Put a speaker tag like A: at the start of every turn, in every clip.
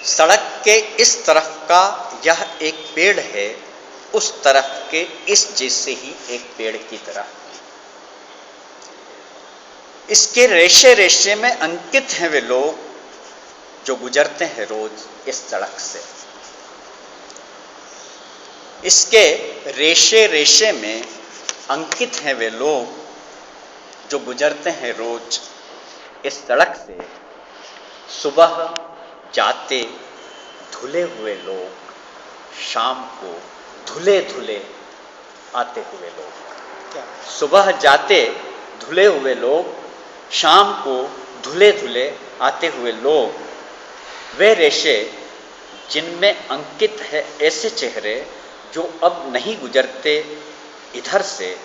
A: सड़क के इस तरफ का यह एक पेड़ है, उस तरफ के इस जैसे ही एक पेड़ की तरह। इसके रेशे रेशे में अंकित हैं वे लोग जो गुजरते हैं रोज इस सड़क से। इसके रेशे रेशे में अंकित हैं वे लोग जो गुजरते हैं रोज इस सड़क से। सुबह जाते धुले हुए लोग, शाम को धुले धुले आते हुए लोग। सुबह जाते धुले हुए लोग, शाम को धुले धुले आते हुए लोग। वे रेशे जिनमें अंकित है ऐसे चेहरे जो अब नहीं गुजरते इधर से,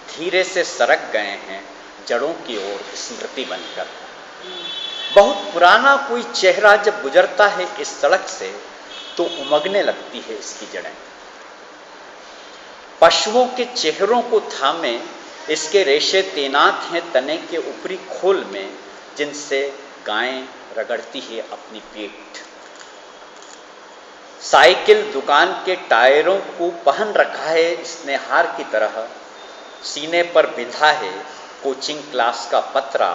A: धीरे से सरक गए हैं जड़ों की ओर स्मृति बनकर। बहुत पुराना कोई चेहरा जब गुजरता है इस सड़क से तो उमगने लगती है इसकी जड़ें। पशुओं के चेहरों को थामे इसके रेशे तैनात हैं तने के ऊपरी खोल में, जिनसे गायें रगड़ती है अपनी पीठ। साइकिल दुकान के टायरों को पहन रखा है इसने हार की तरह। सीने पर बिंधा है कोचिंग क्लास का पत्रा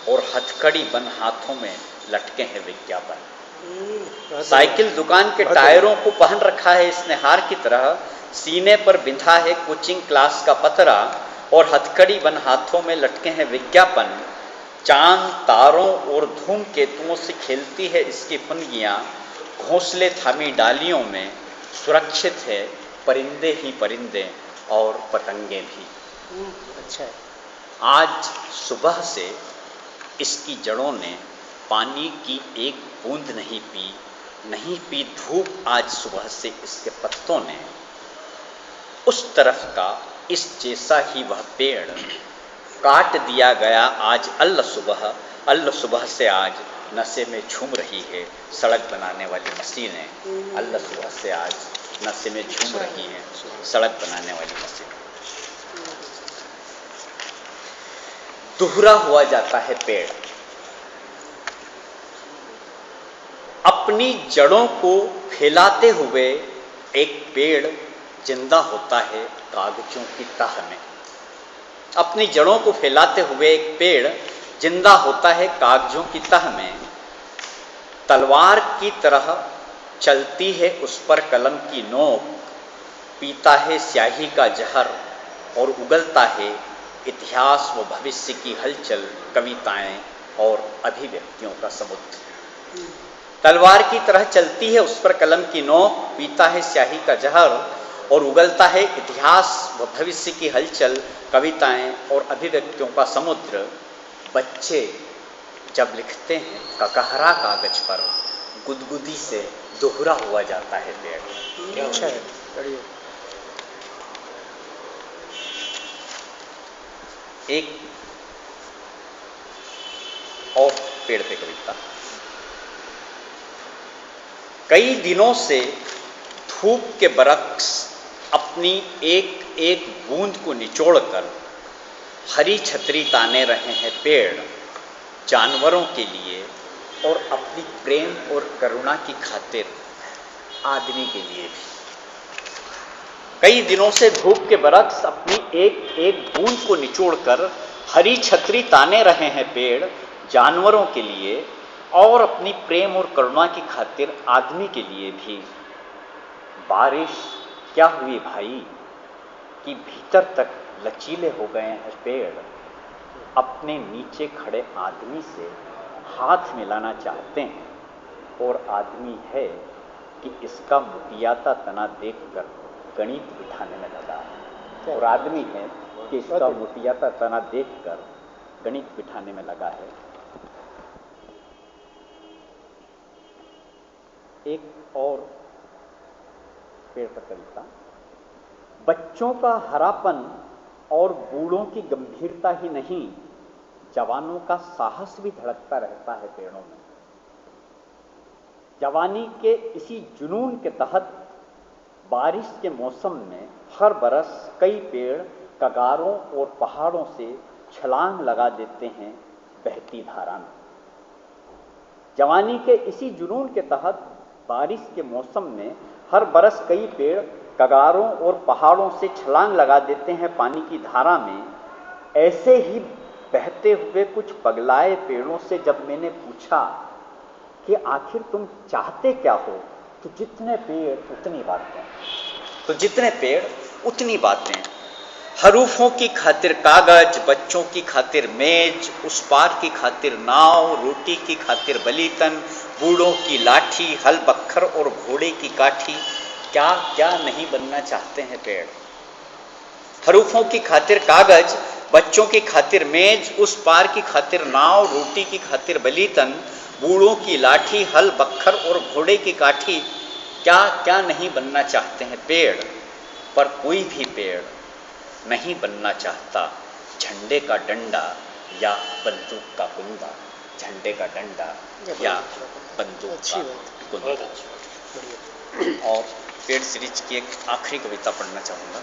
A: और हथकड़ी बन हाथों में लटके हैं विज्ञापन। साइकिल दुकान के टायरों को पहन रखा है इसने हार की तरह। सीने पर बिंधा है कोचिंग क्लास का पतरा और हथकड़ी बन हाथों में लटके हैं विज्ञापन। चांद तारों और धूमकेतुओं से खेलती है इसकी फुनगियां। घोंसले थामी डालियों में सुरक्षित है परिंदे ही परिंदे और पतंगे भी।
B: अच्छा है।
A: आज सुबह से इसकी जड़ों ने पानी की एक बूंद नहीं पी धूप आज सुबह से इसके पत्तों ने। उस तरफ का इस जैसा ही वह पेड़ काट दिया गया आज अल्ल सुबह से आज नशे में झूम रही है सड़क बनाने वाली मशीनें। अल्ल सुबह से आज नशे में झूम रही हैं सड़क बनाने वाली मशीनें। दोहरा हुआ जाता है पेड़। अपनी जड़ों को फैलाते हुए एक पेड़ जिंदा होता है कागजों की तह में। अपनी जड़ों को फैलाते हुए एक पेड़ जिंदा होता है कागजों की तह में। तलवार की तरह चलती है उस पर कलम की नोक। पीता है स्याही का जहर और उगलता है इतिहास व भविष्य की हलचल, कविताएं और अभिव्यक्तियों का समुद्र। तलवार की तरह चलती है उस पर कलम की नोक। पीता है स्याही का जहर और उगलता है इतिहास व भविष्य की हलचल, कविताएं और अभिव्यक्तियों का समुद्र। बच्चे जब लिखते हैं ककहरा कागज पर, गुदगुदी से दोहरा हुआ जाता है पेड़।
B: अच्छा है। बढ़िया।
A: एक और पेड़ पे कविता। कई दिनों से धूप के बरक्स अपनी एक एक बूंद को निचोड़कर हरी छतरी ताने रहे हैं पेड़, जानवरों के लिए और अपनी प्रेम और करुणा की खातिर आदमी के लिए भी। कई दिनों से धूप के बरक्स अपनी एक एक बूंद को निचोड़कर हरी छतरी ताने रहे हैं पेड़, जानवरों के लिए और अपनी प्रेम और करुणा की खातिर आदमी के लिए भी। बारिश क्या हुई भाई कि भीतर तक लचीले हो गए हैं पेड़। अपने नीचे खड़े आदमी से हाथ मिलाना चाहते हैं और आदमी है कि इसका मुटियाता तना देखकर गणित बिठाने में लगा है। और आदमी है कि इसका मुटियाता तना देखकर गणित बिठाने में लगा है। एक और पेड़ पर कविता। बच्चों का हरापन और बूढ़ों की गंभीरता ही नहीं, जवानों का साहस भी धड़कता रहता है पेड़ों में। जवानी के इसी जुनून के तहत बारिश के मौसम में हर बरस कई पेड़ कगारों और पहाड़ों से छलांग लगा देते हैं बहती धारा में। जवानी के इसी जुनून के तहत बारिश के मौसम में हर बरस कई पेड़ कगारों और पहाड़ों से छलांग लगा देते हैं पानी की धारा में। ऐसे ही बहते हुए कुछ पगलाए पेड़ों से जब मैंने पूछा कि आखिर तुम चाहते क्या हो, तो जितने पेड़ उतनी बातें, तो जितने पेड़ उतनी बातें। हरूफों की खातिर कागज, बच्चों की खातिर मेज, उस पार की खातिर नाव, रोटी की खातिर बलीतन, बूढ़ों की लाठी, हल बख्खर और घोड़े की काठी, क्या क्या नहीं बनना चाहते हैं पेड़। हरूफों की खातिर कागज, बच्चों की खातिर मेज, उस पार की खातिर नाव, रोटी की खातिर बलीतन, बूढ़ों की लाठी, हल बख्खर और घोड़े की काठी, क्या क्या नहीं बनना चाहते हैं पेड़। पर कोई भी पेड़ नहीं बनना चाहता झंडे का डंडा या बंदूक का कुंदा, झंडे का डंडा या बंदूक का कुंदा। और पेड़ सीरीज की एक आखिरी कविता पढ़ना चाहूंगा।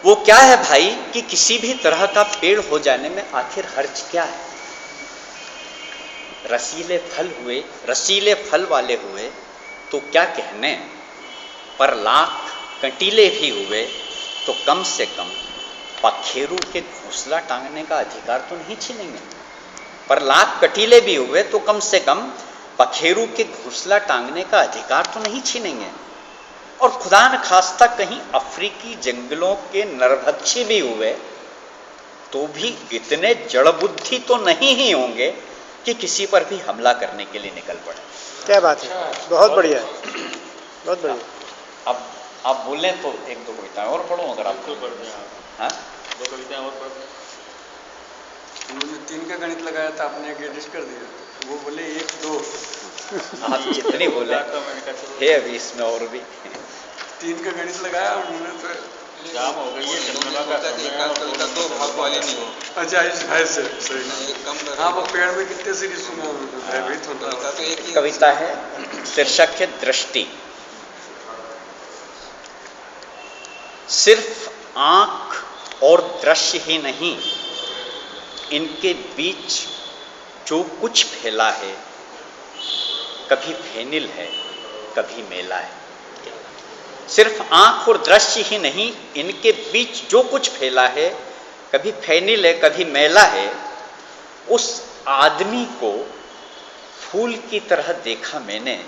A: वो क्या है भाई कि किसी भी तरह का पेड़ हो जाने में आखिर हर्ज क्या है। रसीले फल वाले हुए तो क्या कहने, पर लाख कंटीले भी हुए तो कम से कम पखेरु के घोंसला टांगने का अधिकार तो नहीं छीनेंगे। पर लाख कटीले भी हुए तो कम से कम पखेरु के घोंसला टांगने का अधिकार तो नहीं छीनेंगे। और खुदा न खास्ता कहीं अफ्रीकी जंगलों के नरभक्षी भी हुए तो भी इतने जड़बुद्धि तो नहीं ही होंगे कि किसी पर भी हमला करने के लिए निकल पड़े।
B: क्या बात है, बहुत बढ़िया, बहुत बढ़िया।
A: अब आप बोलें तो एक दो कविताएं और पढ़ूं अगर आपको। हाँ,
C: दो कविताएं और पढ़। उन्होंने 3 का गणित लगाया था, आपने एक एडिट कर दिया, वो बोले 1 2।
A: आप जितनी बोले है अभी इसमें और भी
C: 3 का गणित लगाया उन्होंने, तो
D: जाम हो गई है जंगलों का कविता 2 भाग वाली नहीं हो।
C: अच्छा इस भाई से सही। हाँ, वो पेड़ में कितने सीरीज सुना उन्होंने, भयभीत होता
D: तो एक ही
A: कविता है, शीर्षक है दृष्टि। सिर्फ आंख और दृश्य ही नहीं, इनके बीच जो कुछ फैला है, कभी फेनिल है कभी मेला है। सिर्फ आंख और दृश्य ही नहीं, इनके बीच जो कुछ फैला है, कभी फेनिल है कभी मेला है। उस आदमी को फूल की तरह देखा मैंने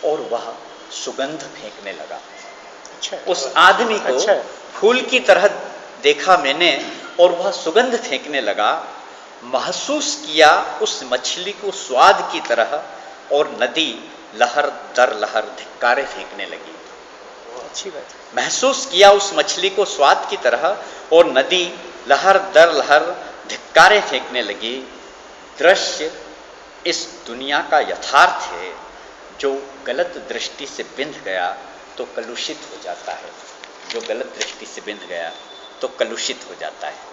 A: और वह सुगंध फेंकने लगा। उस आदमी को फूल की तरह देखा मैंने और वह सुगंध फेंकने लगा। महसूस किया उस मछली को स्वाद की तरह और नदी लहर दर लहर धिक्कारे फेंकने लगी।
B: अच्छी बात है।
A: महसूस किया उस मछली को स्वाद की तरह और नदी लहर दर लहर धिक्कारे फेंकने लगी। दृश्य इस दुनिया का यथार्थ है, जो गलत दृष्टि से बिंध गया तो कलुषित हो जाता है। जो गलत दृष्टि से बिंध गया तो कलुषित हो जाता है।